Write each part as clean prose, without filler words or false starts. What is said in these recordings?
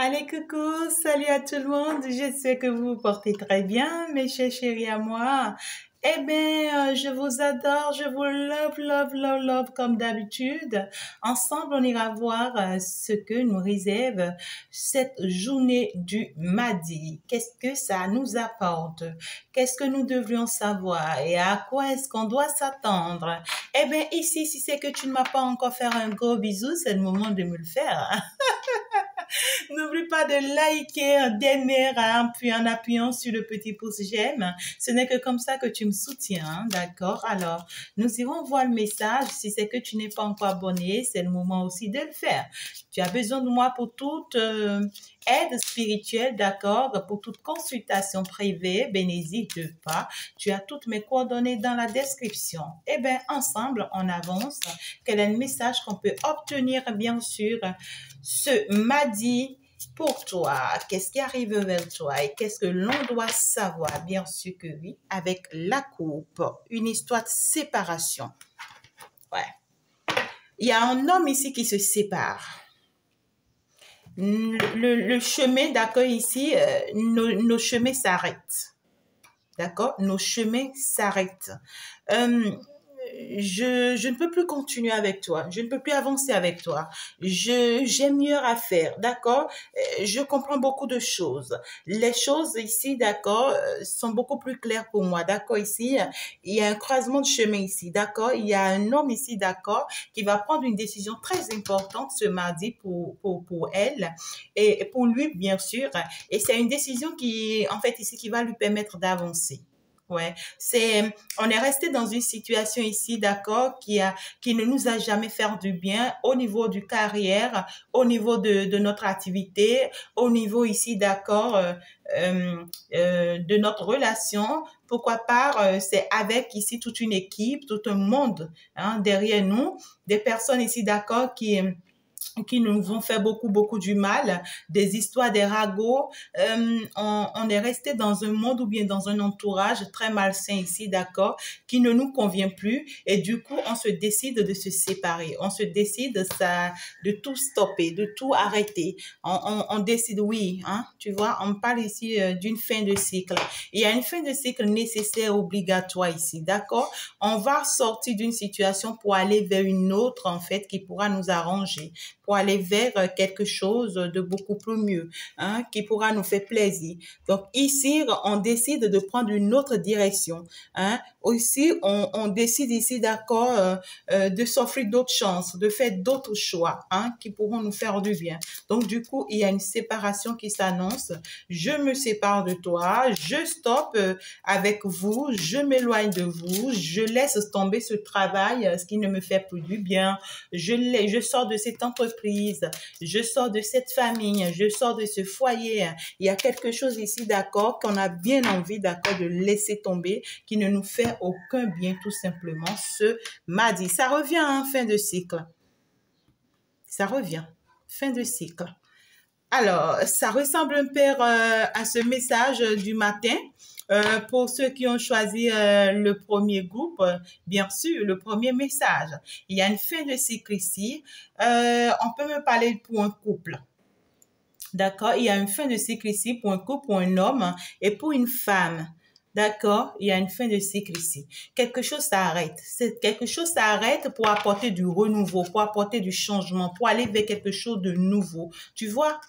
Allez, coucou, salut à tout le monde. J'espère que vous vous portez très bien, mes chers chéris à moi. Eh bien, je vous adore, je vous love, love, love, love comme d'habitude. Ensemble, on ira voir ce que nous réserve cette journée du mardi. Qu'est-ce que ça nous apporte? Qu'est-ce que nous devrions savoir et à quoi est-ce qu'on doit s'attendre? Eh bien, ici, si c'est que tu ne m'as pas encore fait un gros bisou, c'est le moment de me le faire. N'oublie pas de liker, d'aimer, puis en appuyant sur le petit pouce j'aime. Ce n'est que comme ça que tu me soutiens, hein, d'accord? Alors, nous irons voir le message. Si c'est que tu n'es pas encore abonné, c'est le moment aussi de le faire. Tu as besoin de moi pour toute aide spirituelle, d'accord? Pour toute consultation privée, ben n'hésite pas. Tu as toutes mes coordonnées dans la description. Eh bien, ensemble, on avance. Quel est le message qu'on peut obtenir, bien sûr, ce mardi pour toi? Qu'est-ce qui arrive vers toi et qu'est-ce que l'on doit savoir? Bien sûr que oui, avec la coupe, une histoire de séparation. Ouais. Il y a un homme ici qui se sépare. Le chemin, d'accord, ici, nos chemins s'arrêtent. D'accord? Nos chemins s'arrêtent. Je ne peux plus continuer avec toi. Je ne peux plus avancer avec toi. J'ai mieux à faire. D'accord? Je comprends beaucoup de choses. Les choses ici, d'accord, sont beaucoup plus claires pour moi. D'accord? Ici, il y a un croisement de chemin ici. D'accord? Il y a un homme ici, d'accord, qui va prendre une décision très importante ce mardi pour elle et pour lui, bien sûr. Et c'est une décision qui, en fait, ici, qui va lui permettre d'avancer. Ouais, on est resté dans une situation ici, d'accord, qui ne nous a jamais fait du bien au niveau du carrière, au niveau de notre activité, au niveau ici, d'accord, de notre relation. Pourquoi pas, c'est avec ici toute une équipe, tout un monde, hein, derrière nous, des personnes ici, d'accord, qui nous ont fait beaucoup du mal, des histoires, des ragots. On est resté dans un monde ou bien dans un entourage très malsain ici, d'accord, qui ne nous convient plus. Et du coup, on se décide de se séparer. On se décide de tout stopper, de tout arrêter. On décide, oui, hein, tu vois, on parle ici d'une fin de cycle. Il y a une fin de cycle nécessaire, obligatoire ici, d'accord? On va sortir d'une situation pour aller vers une autre, en fait, qui pourra nous arranger, pour aller vers quelque chose de beaucoup plus mieux, hein, qui pourra nous faire plaisir. Donc ici, on décide de prendre une autre direction. Hein. Aussi, on décide ici, d'accord, de s'offrir d'autres chances, de faire d'autres choix, hein, qui pourront nous faire du bien. Donc du coup, il y a une séparation qui s'annonce. Je me sépare de toi, je stoppe avec vous, je m'éloigne de vous, je laisse tomber ce travail, ce qui ne me fait plus du bien. Je sors de cette entreprise, je sors de cette famille, je sors de ce foyer. Il y a quelque chose ici, d'accord, qu'on a bien envie, d'accord, de laisser tomber, qui ne nous fait aucun bien, tout simplement, ce mardi. Ça revient en fin de cycle. Ça revient. Fin de cycle. Alors, ça ressemble un peu à ce message du matin. Pour ceux qui ont choisi le premier groupe, bien sûr, le premier message. Il y a une fin de cycle ici. On peut me parler pour un couple. D'accord? Il y a une fin de cycle ici pour un couple, pour un homme et pour une femme. D'accord? Il y a une fin de cycle ici. Quelque chose s'arrête. Quelque chose s'arrête pour apporter du renouveau, pour apporter du changement, pour aller vers quelque chose de nouveau. Tu vois?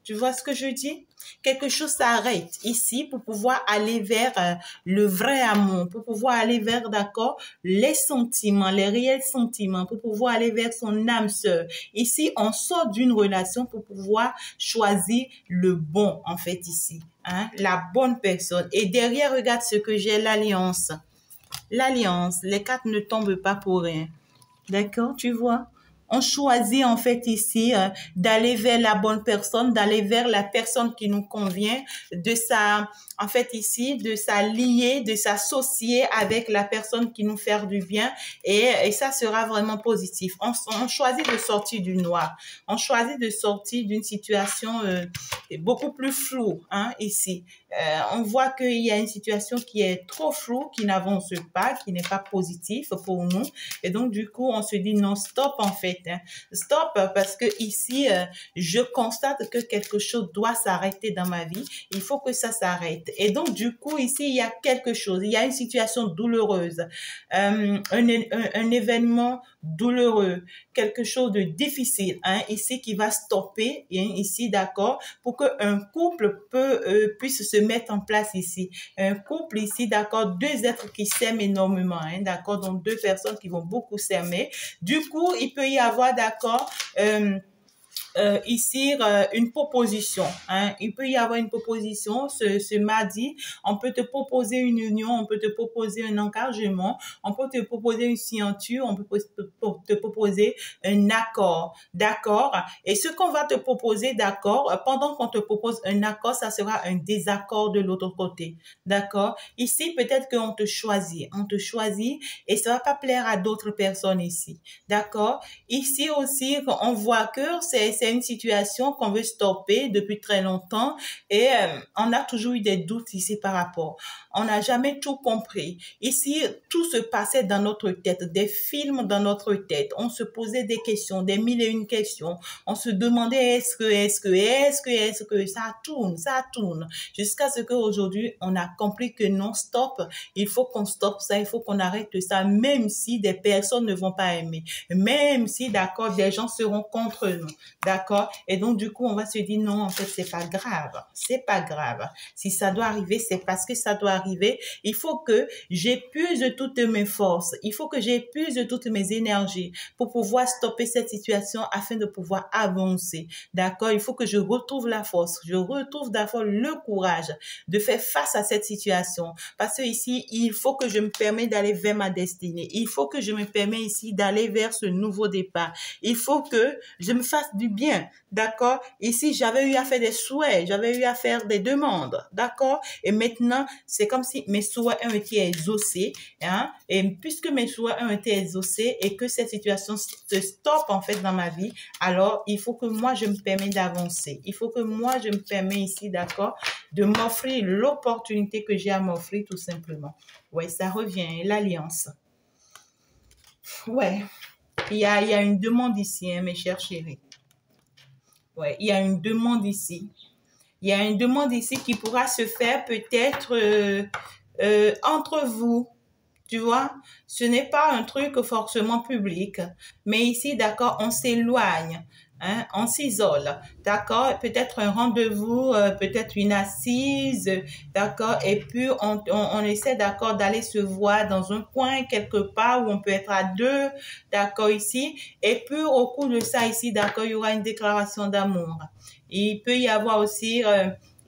Tu vois ce que je dis? Quelque chose s'arrête ici pour pouvoir aller vers le vrai amour, pour pouvoir aller vers, d'accord, les sentiments, les réels sentiments, pour pouvoir aller vers son âme sœur. Ici, on sort d'une relation pour pouvoir choisir le bon, en fait, ici, hein, la bonne personne. Et derrière, regarde ce que j'ai, l'alliance. L'alliance, les cartes ne tombent pas pour rien. D'accord, tu vois? On choisit en fait ici d'aller vers la bonne personne, d'aller vers la personne qui nous convient, en fait ici, de s'allier, de s'associer avec la personne qui nous fait du bien et ça sera vraiment positif. On choisit de sortir du noir, on choisit de sortir d'une situation beaucoup plus floue, hein, ici. On voit qu'il y a une situation qui est trop floue, qui n'avance pas, qui n'est pas positive pour nous. Et donc, du coup, on se dit non, stop en fait. Hein. Stop parce que ici, je constate que quelque chose doit s'arrêter dans ma vie. Il faut que ça s'arrête. Et donc, du coup, ici, il y a quelque chose. Il y a une situation douloureuse, un événement douloureux, quelque chose de difficile, hein, ici qui va stopper, hein, ici, d'accord, pour qu'un couple puisse se mettre en place ici. Un couple ici, d'accord, deux êtres qui s'aiment énormément, hein, d'accord, donc deux personnes qui vont beaucoup s'aimer. Du coup, il peut y avoir, d'accord, ici une proposition. Hein. Il peut y avoir une proposition ce mardi. On peut te proposer une union, on peut te proposer un engagement, on peut te proposer une signature, on peut te proposer un accord. D'accord? Et ce qu'on va te proposer, d'accord, pendant qu'on te propose un accord, ça sera un désaccord de l'autre côté. D'accord? Ici, peut-être qu'on te choisit. On te choisit et ça va pas plaire à d'autres personnes ici. D'accord? Ici aussi, on voit que c'est une situation qu'on veut stopper depuis très longtemps et on a toujours eu des doutes ici par rapport. On n'a jamais tout compris. Ici, tout se passait dans notre tête, des films dans notre tête. On se posait des questions, des mille et une questions. On se demandait est-ce que ça tourne, jusqu'à ce qu'aujourd'hui, on a compris que non, stop, il faut qu'on stoppe ça, il faut qu'on arrête ça, même si des personnes ne vont pas aimer, même si, d'accord, des gens seront contre nous, d'accord, et donc, du coup, on va se dire, non, en fait, c'est pas grave, si ça doit arriver, c'est parce que ça doit arriver, il faut que j'épuise toutes mes forces, il faut que j'épuise toutes mes énergies pour pouvoir stopper cette situation afin de pouvoir avancer, d'accord, il faut que je retrouve la force, je retrouve d'abord le courage de faire face à cette situation, parce que ici, il faut que je me permette d'aller vers ma destinée, il faut que je me permette ici d'aller vers ce nouveau départ. Il faut que je me fasse du bien, d'accord? Ici, j'avais eu à faire des souhaits, j'avais eu à faire des demandes, d'accord? Et maintenant, c'est comme si mes souhaits ont été exaucés, hein? Et puisque mes souhaits ont été exaucés et que cette situation se stoppe en fait dans ma vie, alors il faut que moi, je me permette d'avancer. Il faut que moi, je me permette ici, d'accord, de m'offrir l'opportunité que j'ai à m'offrir tout simplement. Ouais, ça revient, l'alliance. Ouais, il y a une demande ici, hein, mes chers chéris. Ouais, il y a une demande ici. Il y a une demande ici qui pourra se faire peut-être entre vous. Tu vois, ce n'est pas un truc forcément public, mais ici, d'accord, on s'éloigne. Hein, on s'isole, d'accord, peut-être un rendez-vous, peut-être une assise, d'accord, et puis on essaie, d'accord, d'aller se voir dans un coin quelque part où on peut être à deux, d'accord, ici, et puis au cours de ça ici, d'accord, il y aura une déclaration d'amour. Il peut y avoir aussi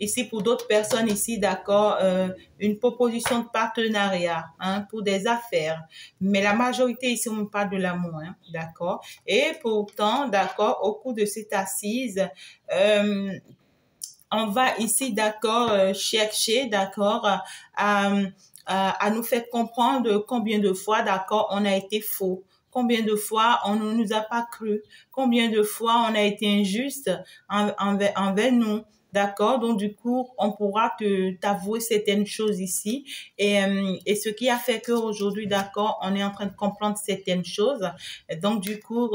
ici pour d'autres personnes ici, d'accord, une proposition de partenariat, hein, pour des affaires. Mais la majorité ici, on parle de l'amour, hein, d'accord. Et pourtant, d'accord, au cours de cette assise, on va ici, d'accord, chercher, d'accord, à nous faire comprendre combien de fois, d'accord, on a été faux. Combien de fois on ne nous a pas cru, combien de fois on a été injuste envers nous. D'accord, donc du coup, on pourra t'avouer certaines choses ici et ce qui a fait qu'aujourd'hui, d'accord, on est en train de comprendre certaines choses. Donc du coup,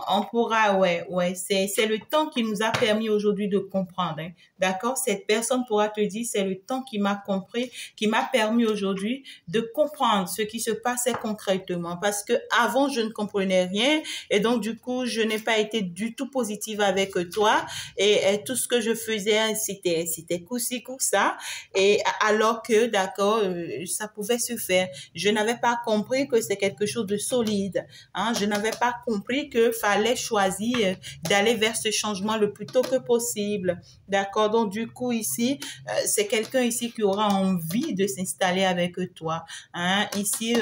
on pourra, ouais, c'est le temps qui nous a permis aujourd'hui de comprendre. Hein. D'accord, cette personne pourra te dire, c'est le temps qui m'a compris, qui m'a permis aujourd'hui de comprendre ce qui se passait concrètement. Parce que avant, je ne comprenais rien et donc du coup, je n'ai pas été du tout positive avec toi et tout ce que je faisais c'était coup-ci, coup-ça, et alors que, d'accord, ça pouvait se faire. Je n'avais pas compris que c'est quelque chose de solide, hein. Je n'avais pas compris que fallait choisir d'aller vers ce changement le plus tôt que possible, d'accord. Donc, du coup, ici, c'est quelqu'un ici qui aura envie de s'installer avec toi, hein. Ici,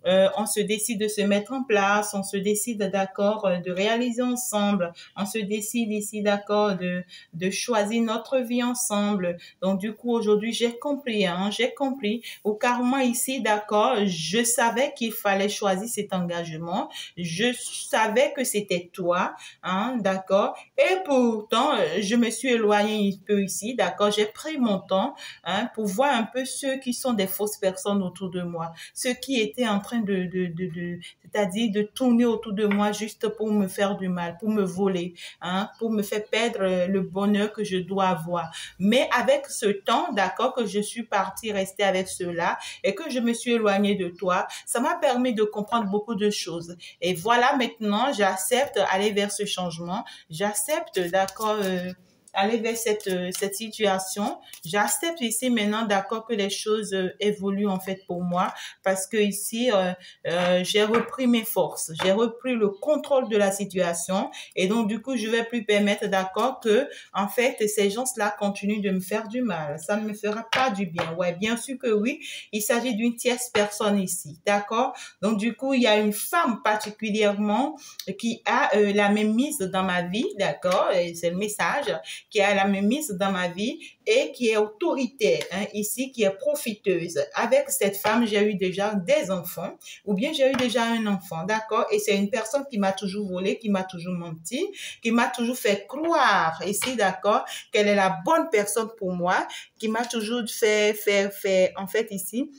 on se décide de se mettre en place, on se décide, d'accord, de réaliser ensemble, on se décide ici, d'accord, de choisir notre vie ensemble. Donc, du coup, aujourd'hui, j'ai compris, ou carrément ici, d'accord, je savais qu'il fallait choisir cet engagement, je savais que c'était toi, hein, d'accord, et pourtant, je me suis éloignée un peu ici, d'accord, j'ai pris mon temps, hein, pour voir un peu ceux qui sont des fausses personnes autour de moi, ceux qui étaient en train c'est-à-dire de tourner autour de moi juste pour me faire du mal, pour me voler, hein, pour me faire perdre le bonheur que je dois avoir. Mais avec ce temps, d'accord, que je suis partie rester avec ceux-là et que je me suis éloignée de toi, ça m'a permis de comprendre beaucoup de choses. Et voilà, maintenant, j'accepte aller vers ce changement. J'accepte, d'accord, aller vers cette situation. J'accepte ici maintenant, d'accord, que les choses évoluent en fait pour moi parce que ici, j'ai repris mes forces, j'ai repris le contrôle de la situation et donc du coup, je vais plus permettre, d'accord, que en fait, ces gens-là continuent de me faire du mal. Ça ne me fera pas du bien. Ouais, bien sûr que oui, il s'agit d'une tierce personne ici, d'accord? Donc du coup, il y a une femme particulièrement qui a la même mise dans ma vie, d'accord? Et c'est le message qui a la même mise dans ma vie et qui est autoritaire, hein, ici, qui est profiteuse. Avec cette femme, j'ai eu déjà des enfants ou bien j'ai eu déjà un enfant, d'accord? Et c'est une personne qui m'a toujours volé, qui m'a toujours menti, qui m'a toujours fait croire ici, d'accord, qu'elle est la bonne personne pour moi, qui m'a toujours fait, en fait, ici,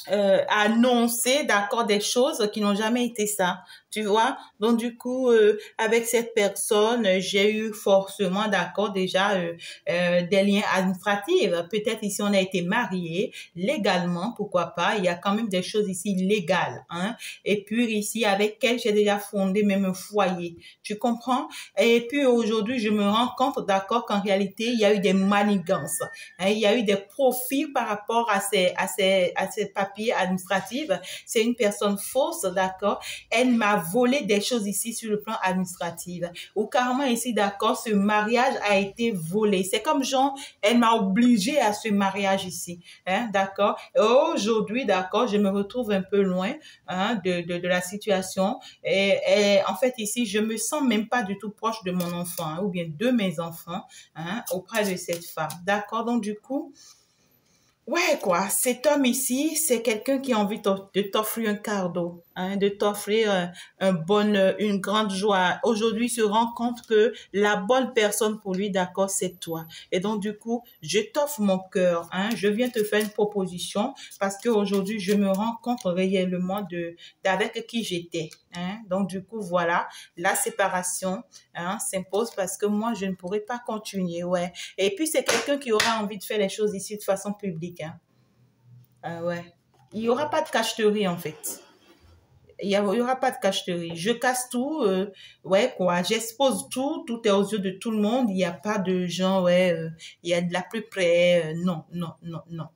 annoncer, d'accord, des choses qui n'ont jamais été ça, tu vois. Donc, du coup, avec cette personne, j'ai eu forcément, d'accord, déjà des liens administratifs. Peut-être ici, on a été mariés légalement, pourquoi pas. Il y a quand même des choses ici légales, hein. Et puis, ici, avec elle, j'ai déjà fondé même un foyer. Tu comprends? Et puis, aujourd'hui, je me rends compte, d'accord, qu'en réalité, il y a eu des manigances, hein. Il y a eu des profits par rapport à ces papiers administratifs. C'est une personne fausse, d'accord. Elle m'a volé des choses ici sur le plan administratif. Ou carrément ici, d'accord, ce mariage a été volé. C'est comme genre, elle m'a obligé à ce mariage ici, hein, d'accord. Et aujourd'hui, d'accord, je me retrouve un peu loin, hein, de la situation. Et en fait, ici, je me sens même pas du tout proche de mon enfant, hein, ou bien de mes enfants, hein, auprès de cette femme. D'accord. Donc, du coup, ouais, quoi. Cet homme ici, c'est quelqu'un qui a envie de t'offrir un cadeau, hein, de t'offrir une grande joie. Aujourd'hui, il se rend compte que la bonne personne pour lui, d'accord, c'est toi. Et donc, du coup, je t'offre mon cœur, hein. Je viens te faire une proposition parce qu'aujourd'hui, je me rends compte réellement d'avec qui j'étais, hein. Donc, du coup, voilà, la séparation, hein, s'impose parce que moi, je ne pourrais pas continuer, ouais. Et puis, c'est quelqu'un qui aura envie de faire les choses ici de façon publique, hein. Ouais. Il n'y aura pas de cacheterie, en fait. Il y aura pas de cacheterie. Je casse tout, ouais, quoi. J'expose tout, tout est aux yeux de tout le monde. Il n'y a pas de gens, ouais, il y a de la plus près. Non, non, non, non.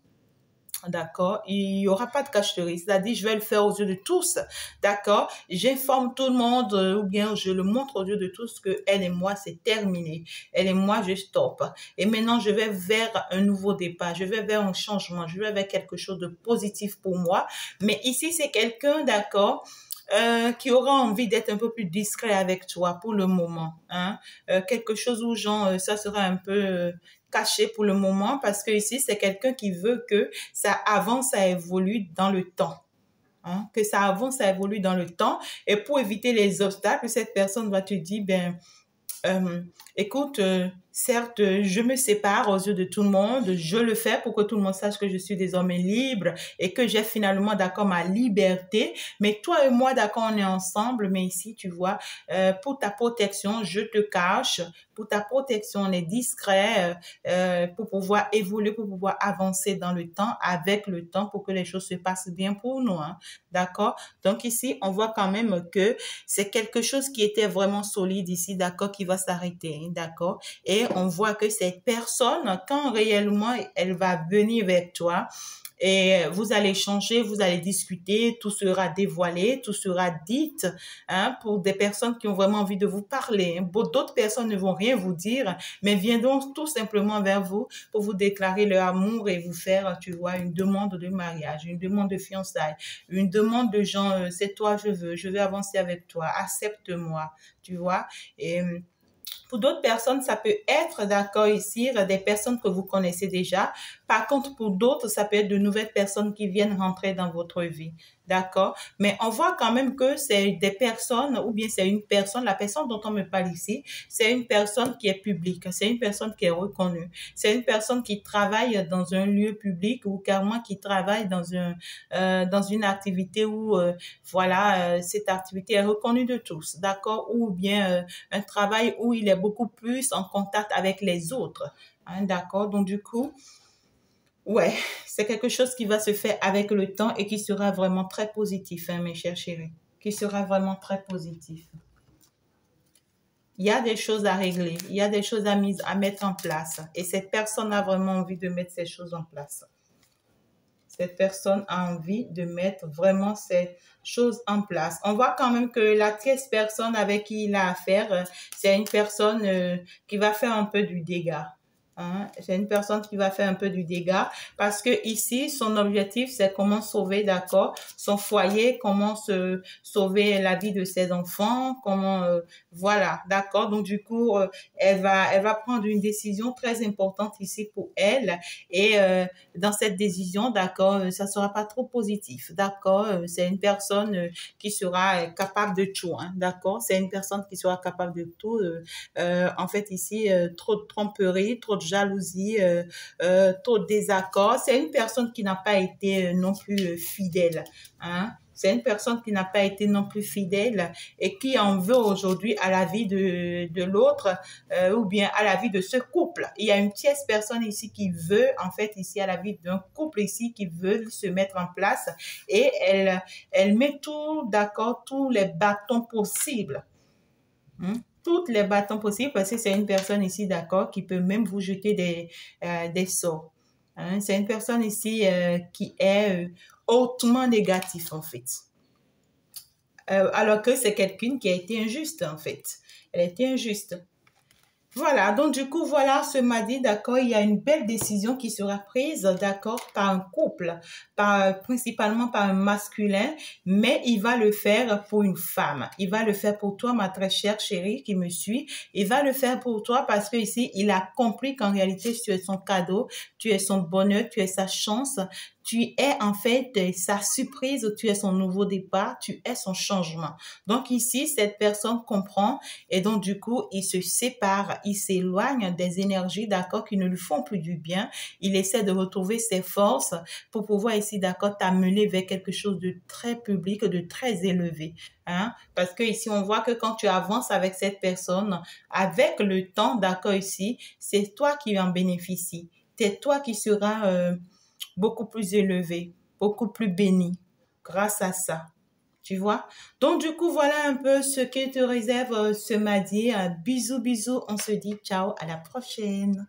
D'accord, il y aura pas de cacheterie, c'est-à-dire je vais le faire aux yeux de tous, d'accord, j'informe tout le monde ou bien je le montre aux yeux de tous que elle et moi c'est terminé, elle et moi je stoppe et maintenant je vais vers un nouveau départ, je vais vers un changement, je vais vers quelque chose de positif pour moi, mais ici c'est quelqu'un, d'accord, qui aura envie d'être un peu plus discret avec toi pour le moment, hein, quelque chose où genre ça sera un peu caché pour le moment parce que ici c'est quelqu'un qui veut que ça avance, ça évolue dans le temps. Hein, que ça avance, ça évolue dans le temps. Et pour éviter les obstacles, cette personne va te dire, ben, écoute, certes, je me sépare aux yeux de tout le monde, je le fais pour que tout le monde sache que je suis désormais libre et que j'ai finalement, d'accord, ma liberté. Mais toi et moi, d'accord, on est ensemble, mais ici, tu vois, pour ta protection, je te cache. Pour ta protection, on est discret pour pouvoir évoluer, pour pouvoir avancer dans le temps, avec le temps, pour que les choses se passent bien pour nous. Hein, d'accord? Donc ici, on voit quand même que c'est quelque chose qui était vraiment solide ici, d'accord, qui va s'arrêter, d'accord? Et on voit que cette personne, quand réellement elle va venir vers toi, et vous allez échanger, vous allez discuter, tout sera dévoilé, tout sera dit, hein, pour des personnes qui ont vraiment envie de vous parler. D'autres personnes ne vont rien vous dire, mais viendront tout simplement vers vous pour vous déclarer leur amour et vous faire, tu vois, une demande de mariage, une demande de fiançailles, une demande de genre, c'est toi, je veux avancer avec toi, accepte-moi, tu vois. Et pour d'autres personnes, ça peut être, d'accord, ici, des personnes que vous connaissez déjà. Par contre, pour d'autres, ça peut être de nouvelles personnes qui viennent rentrer dans votre vie. D'accord? Mais on voit quand même que c'est des personnes, ou bien c'est une personne, la personne dont on me parle ici, c'est une personne qui est publique, c'est une personne qui est reconnue, c'est une personne qui travaille dans un lieu public ou carrément qui travaille dans une activité où, voilà, cette activité est reconnue de tous, d'accord? Ou bien un travail où il est beaucoup plus en contact avec les autres, hein, d'accord? Donc, du coup, ouais, c'est quelque chose qui va se faire avec le temps et qui sera vraiment très positif, hein, mes chers chéris, qui sera vraiment très positif. Il y a des choses à régler, il y a des choses à mettre en place et cette personne a vraiment envie de mettre ces choses en place. Cette personne a envie de mettre vraiment ces choses en place. On voit quand même que la tierce personne avec qui il a affaire, c'est une personne qui va faire un peu du dégât. Hein? C'est une personne qui va faire un peu du dégât parce que ici, son objectif, c'est comment sauver, d'accord, son foyer, comment sauver la vie de ses enfants, comment, voilà, d'accord. Donc, du coup, elle va prendre une décision très importante ici pour elle et dans cette décision, d'accord, ça sera pas trop positif, d'accord. C'est une personne qui sera capable de tout, hein, d'accord. C'est une personne qui sera capable de tout. En fait, ici, trop de tromperie, trop de jalousie, trop de désaccord. C'est une personne qui n'a pas été non plus fidèle, hein. C'est une personne qui n'a pas été non plus fidèle et qui en veut aujourd'hui à la vie de l'autre ou bien à la vie de ce couple. Il y a une tierce personne ici qui veut, en fait, ici à la vie d'un couple ici qui veut se mettre en place et elle met tout, d'accord, tous les bâtons possibles. Hein? Toutes les bâtons possibles parce que c'est une personne ici, d'accord, qui peut même vous jeter des sorts. Hein? C'est une personne ici qui est hautement négatif, en fait. Alors que c'est quelqu'un qui a été injuste, en fait. Elle a été injuste. Voilà, donc du coup, voilà, ce mardi, d'accord, il y a une belle décision qui sera prise, d'accord, par un couple, principalement par un masculin, mais il va le faire pour une femme. Il va le faire pour toi, ma très chère chérie qui me suit. Il va le faire pour toi parce que ici, il a compris qu'en réalité, tu es son cadeau, tu es son bonheur, tu es sa chance. Tu es en fait sa surprise, tu es son nouveau départ, tu es son changement. Donc ici, cette personne comprend et donc du coup, il se sépare, il s'éloigne des énergies, d'accord, qui ne lui font plus du bien. Il essaie de retrouver ses forces pour pouvoir ici, d'accord, t'amener vers quelque chose de très public, de très élevé. Hein? Parce que ici, on voit que quand tu avances avec cette personne, avec le temps, d'accord, ici, c'est toi qui en bénéficie. C'est toi qui seras beaucoup plus élevé, beaucoup plus béni grâce à ça. Tu vois? Donc, du coup, voilà un peu ce que te réserve ce mardi. Bisous, bisous. On se dit ciao, à la prochaine.